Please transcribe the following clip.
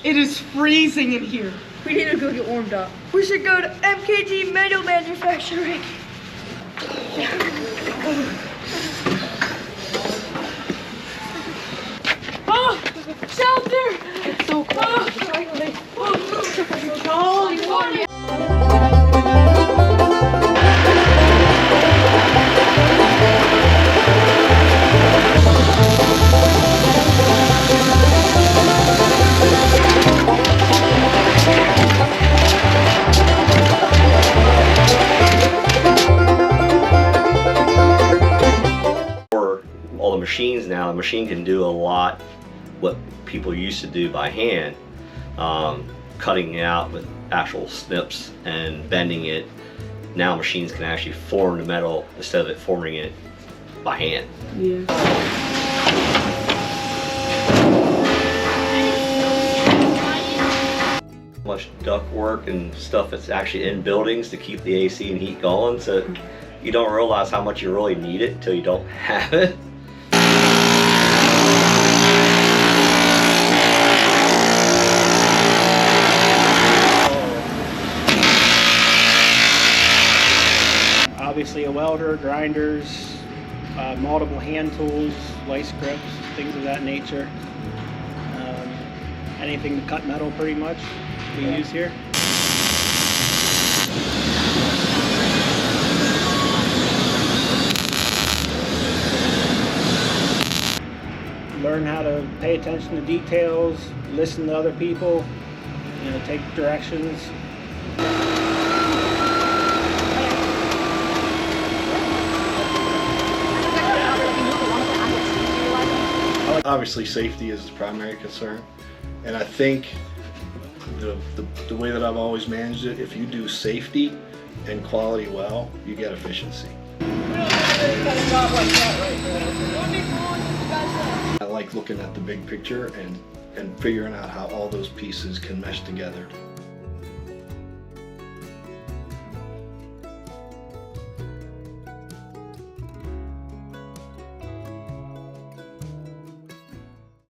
It is freezing in here. We need to go get warmed up. We should go to MKG Metal Manufacturing. Oh, shelter! It's so cold. All the machines now, the machine can do a lot what people used to do by hand, cutting it out with actual snips and bending it. Now machines can actually form the metal instead of it forming it by hand. Yeah. Much duct work and stuff that's actually in buildings to keep the AC and heat going, so you don't realize how much you really need it until you don't have it. Obviously a welder, grinders, multiple hand tools, vice grips, things of that nature. Anything to cut metal pretty much we use here. Learn how to pay attention to details, listen to other people, take directions. Obviously safety is the primary concern, and I think the way that I've always managed it, if you do safety and quality well, you get efficiency. I like looking at the big picture and figuring out how all those pieces can mesh together.